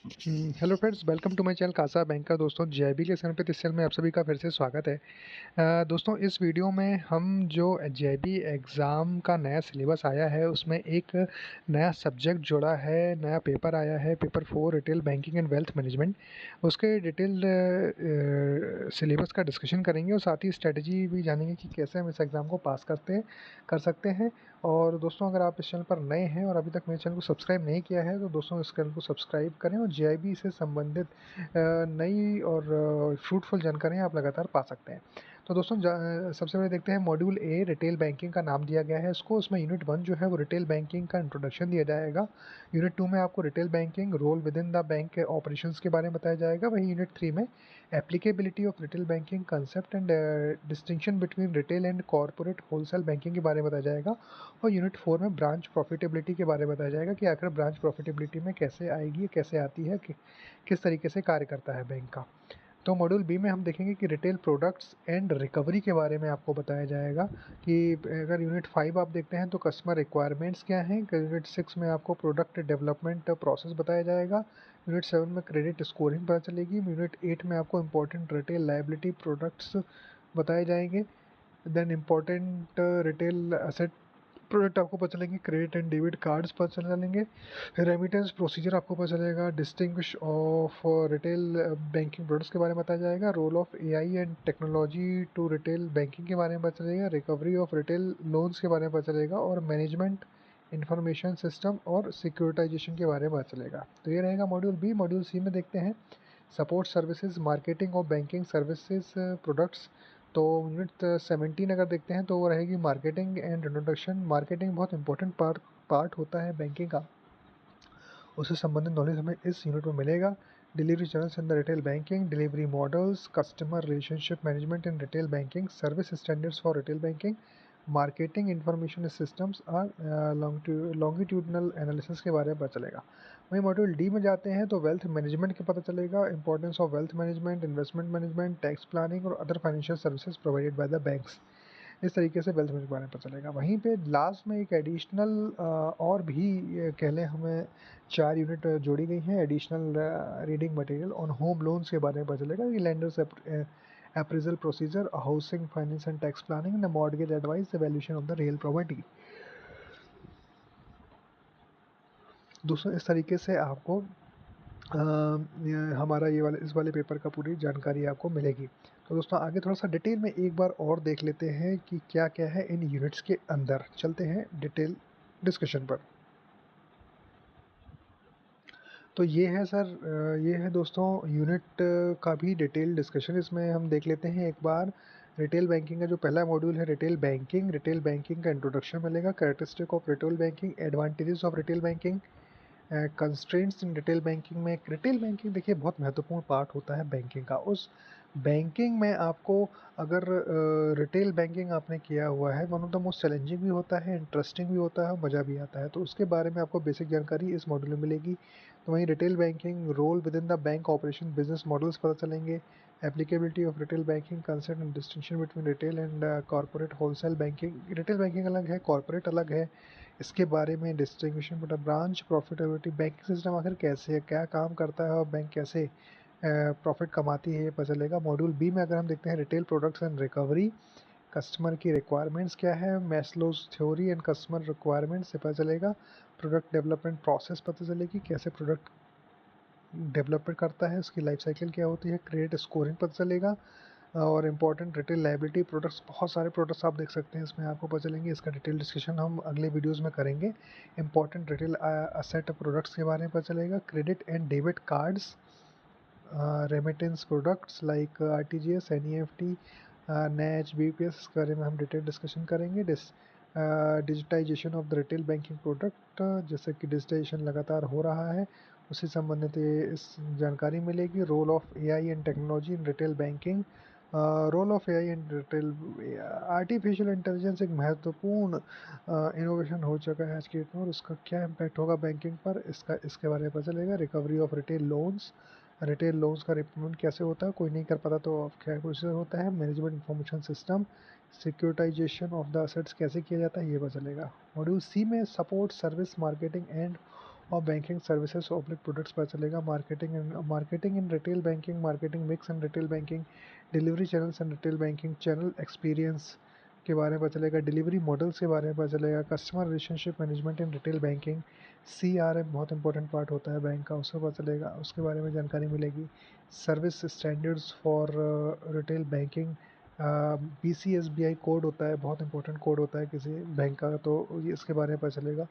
Hello friends, welcome to my channel CASA banker. दोस्तों, JAIIB के सर पे इस चैनल में आप सभी का फिर से स्वागत है। दोस्तों, इस वीडियो में हम जो जेआईबी एग्ज़ाम का नया सिलेबस आया है उसमें एक नया सब्जेक्ट जोड़ा है, नया पेपर आया है, paper 4 retail banking and wealth management. उसके डिटेल सिलेबस का डिस्कशन करेंगे और साथ ही स्ट्रेटजी भी जानेंगे कि कैसे हम इस एग्ज़ाम को पास कर सकते हैं। और दोस्तों, अगर आप इस चैनल पर नए हैं और अभी तक मेरे चैनल को सब्सक्राइब नहीं किया है तो दोस्तों इस चैनल को सब्सक्राइब करें और जेआईबी से संबंधित नई और फ्रूटफुल जानकारियाँ आप लगातार पा सकते हैं। तो दोस्तों, सबसे पहले देखते हैं मॉड्यूल ए रिटेल बैंकिंग का नाम दिया गया है इसको। उसमें यूनिट 1 जो है वो रिटेल बैंकिंग का इंट्रोडक्शन दिया जाएगा। यूनिट 2 में आपको retail banking role within the bank के ऑपरेशंस के बारे में बताया जाएगा। वहीं यूनिट 3 में applicability of retail banking concept and distinction between retail and corporate wholesale banking के बारे में बताया जाएगा। और यूनिट 4 में ब्रांच प्रॉफिटेबिलिटी के बारे में बताया जाएगा कि आखिर ब्रांच प्रॉफिटेबिलिटी में कैसे आएगी, कैसे आती है, किस तरीके से कार्य करता है बैंक का। तो मॉड्यूल बी में हम देखेंगे कि रिटेल प्रोडक्ट्स एंड रिकवरी के बारे में आपको बताया जाएगा कि अगर यूनिट 5 आप देखते हैं तो कस्टमर रिक्वायरमेंट्स क्या हैं। यूनिट 6 में आपको प्रोडक्ट डेवलपमेंट प्रोसेस बताया जाएगा। यूनिट 7 में क्रेडिट स्कोरिंग पता चलेगी। यूनिट 8 में आपको इंपॉर्टेंट रिटेल लायबिलिटी प्रोडक्ट्स बताए जाएंगे। Then important retail asset product आपको पता चलेंगे। क्रेडिट एंड डेबिट कार्ड्स पता चलेंगे। रेमिटेंस प्रोसीजर आपको पता चलेगा। Distinguish of retail banking products के बारे में बताया जाएगा। Role of AI and technology to retail banking के बारे में पता चलेगा। रिकवरी ऑफ रिटेल लोन्स के बारे में पता चलेगा और मैनेजमेंट इंफॉर्मेशन सिस्टम और सिक्योरिटाइजेशन के बारे में पता चलेगा। तो ये रहेगा मॉड्यूल बी। मॉड्यूल सी में देखते हैं support services marketing of banking services products. तो यूनिट 17 अगर देखते हैं तो वो रहेगी मार्केटिंग एंड इंट्रोडक्शन। मार्केटिंग बहुत इंपॉर्टेंट पार्ट होता है बैंकिंग का, उससे संबंधित नॉलेज हमें इस यूनिट में मिलेगा। Delivery channels in the retail banking, delivery models, customer relationship management in retail banking, service standards for retail banking, marketing information systems और लॉन्गिट्यूडनल एनालिसिस के बारे में पता चलेगा। वहीं मॉड्यूल डी में जाते हैं तो वेल्थ मैनेजमेंट का पता चलेगा। Importance of wealth management, investment management, tax planning और other financial services provided by the banks. इस तरीके से वेल्थ मैनेजमेंट के बारे में पता चलेगा। वहीं पे लास्ट में एक एडिशनल और भी कह लें हमें 4 यूनिट जोड़ी गई हैं additional reading material on home loans के बारे में पता चलेगा कि landers appraisal procedure, housing finance and tax planning, the mortgage advice, valuation of the real property. दोस्तों, इस तरीके से आपको हमारा इस वाले पेपर का पूरी जानकारी आपको मिलेगी। तो दोस्तों, आगे थोड़ा सा डिटेल में एक बार और देख लेते हैं कि क्या क्या है इन यूनिट्स के अंदर। चलते हैं डिटेल डिस्कशन पर। तो ये है सर, ये है दोस्तों यूनिट का भी डिटेल डिस्कशन। इसमें हम देख लेते हैं एक बार रिटेल बैंकिंग का जो पहला मॉड्यूल है रिटेल बैंकिंग का इंट्रोडक्शन मिलेगा। Characteristic of retail banking, advantages of retail banking, constraints in retail banking में। रिटेल बैंकिंग देखिए बहुत महत्वपूर्ण पार्ट होता है बैंकिंग का। उस बैंकिंग में आपको अगर रिटेल बैंकिंग आपने किया हुआ है, one of the most challenging भी होता है, इंटरेस्टिंग भी होता है, मज़ा भी आता है। तो उसके बारे में आपको बेसिक जानकारी इस मॉड्यूल में मिलेगी। तो वहीं retail banking role within the bank operation, business models पता चलेंगे। Applicability of retail banking, concept and distinction between retail and corporate wholesale banking. Retail banking अलग है, कॉर्पोरेट अलग है, इसके बारे में डिस्टिंग्विशन बटा ब्रांच प्रॉफिटेबिलिटी, बैंकिंग सिस्टम आखिर कैसे है, क्या काम करता है और बैंक कैसे प्रॉफिट कमाती है, ये पता चलेगा। मॉड्यूल बी में अगर हम देखते हैं retail products and recovery, customer की रिक्वायरमेंट्स क्या है, Maslow's theory and customer requirements से पता चलेगा। प्रोडक्ट डेवलपमेंट प्रोसेस पता चलेगी, कैसे प्रोडक्ट डेवलपमेंट करता है, उसकी लाइफ साइकिल क्या होती है। क्रेडिट स्कोरिंग पता चलेगा। और इम्पॉर्टेंट रिटेल लायबिलिटी प्रोडक्ट्स, बहुत सारे प्रोडक्ट्स आप देख सकते हैं इसमें आपको पता चलेंगे। इसका डिटेल डिस्कशन हम अगले वीडियोस में करेंगे। इंपॉर्टेंट रिटेल असेट प्रोडक्ट्स के बारे में पता चलेगा। Credit and debit cards, remittance products like RTGS, NEFT, NACH, BPS, इसके बारे में हम डिटेल डिस्कशन करेंगे। Digitisation of the retail banking product, जैसे कि डिजिटाइजेशन लगातार हो रहा है, उससे संबंधित इस जानकारी मिलेगी। Role of AI and technology in retail banking, role of AI and retail, artificial intelligence एक महत्वपूर्ण इनोवेशन हो चुका है आज की डेट में और उसका क्या इम्पैक्ट होगा बैंकिंग पर, इसके बारे में पता चलेगा। Recovery of retail loans, retail loans का रिपेमेंट कैसे होता है, कोई नहीं कर पाता तो क्या प्रोसेस होता है। Management information system, securitisation of the assets कैसे किया जाता है, ये पता चलेगा। मॉड्यूल सी में सपोर्ट सर्विस मार्केटिंग एंड और बैंकिंग सर्विसेज ऑब्लिक प्रोडक्ट्स पता चलेगा, marketing in retail banking, marketing mix and retail banking, delivery channels and retail banking, channel experience के बारे में पता चलेगा, डिलीवरी मॉडल्स के बारे में पता चलेगा, कस्टमर रिलेशनशिप मैनेजमेंट इन रिटेल बैंकिंग, CRM बहुत इंपॉर्टेंट पार्ट होता है बैंक का, उसका पता चलेगा, उसके बारे में जानकारी मिलेगी, service standards for retail banking, BCSBI code होता है, बहुत इंपॉर्टेंट कोड होता है किसी बैंक का, तो ये इसके बारे में पता चलेगा,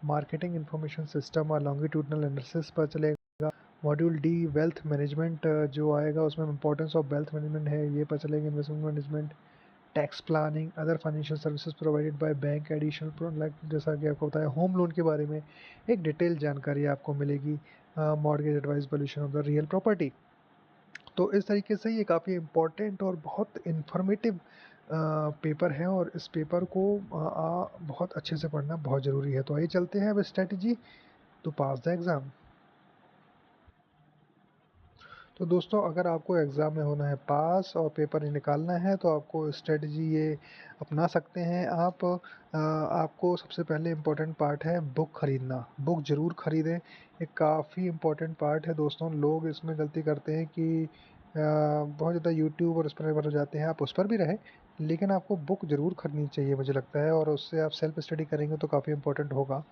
मार्केटिंग इंफॉर्मेशन सिस्टम और लॉन्गिट्यूडनल एनालिसिस पता चलेगा, मॉड्यूल डी वेल्थ मैनेजमेंट जो आएगा उसमें इंपॉर्टेंस ऑफ वेल्थ मैनेजमेंट है ये पता चलेगा, investment management, tax planning, other financial services provided by bank, additional like जैसा कि आपको बताया होम लोन के बारे में एक डिटेल जानकारी आपको मिलेगी, mortgage advice, valuation of the real property. तो इस तरीके से ये काफ़ी इम्पोर्टेंट और बहुत इन्फॉर्मेटिव पेपर है और इस पेपर को बहुत अच्छे से पढ़ना बहुत ज़रूरी है। तो आइए चलते हैं अब strategy to pass the exam. तो दोस्तों अगर आपको एग्ज़ाम में होना है पास और पेपर निकालना है तो आपको स्ट्रेटजी ये अपना सकते हैं आप। आपको सबसे पहले इम्पोर्टेंट पार्ट है बुक ख़रीदना, बुक ज़रूर ख़रीदें, ये काफ़ी इम्पोर्टेंट पार्ट है दोस्तों। लोग इसमें गलती करते हैं कि बहुत ज़्यादा यूट्यूब और उस पर निर्भर हो जाते हैं, आप उस पर भी रहें लेकिन आपको बुक ज़रूर खरीदनी चाहिए मुझे लगता है, और उससे आप सेल्फ स्टडी करेंगे तो काफ़ी इम्पोर्टेंट होगा।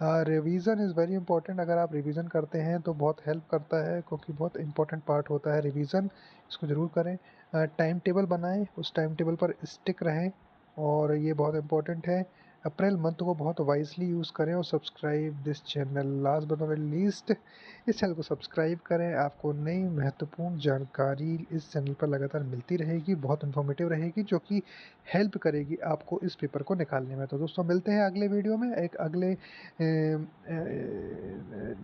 रिवीजन इज़ वेरी इंपॉर्टेंट, अगर आप रिवीजन करते हैं तो बहुत हेल्प करता है क्योंकि बहुत इंपॉर्टेंट पार्ट होता है रिवीजन, इसको ज़रूर करें। टाइम टेबल बनाएं, उस टाइम टेबल पर स्टिक रहें और ये बहुत इंपॉर्टेंट है। अप्रैल मंथ को बहुत वाइजली यूज़ करें और subscribe this channel, last but not least इस चैनल को सब्सक्राइब करें, आपको नई महत्वपूर्ण जानकारी इस चैनल पर लगातार मिलती रहेगी, बहुत इन्फॉर्मेटिव रहेगी जो कि हेल्प करेगी आपको इस पेपर को निकालने में। तो दोस्तों मिलते हैं अगले वीडियो में एक अगले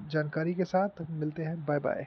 जानकारी के साथ, मिलते हैं, बाय बाय।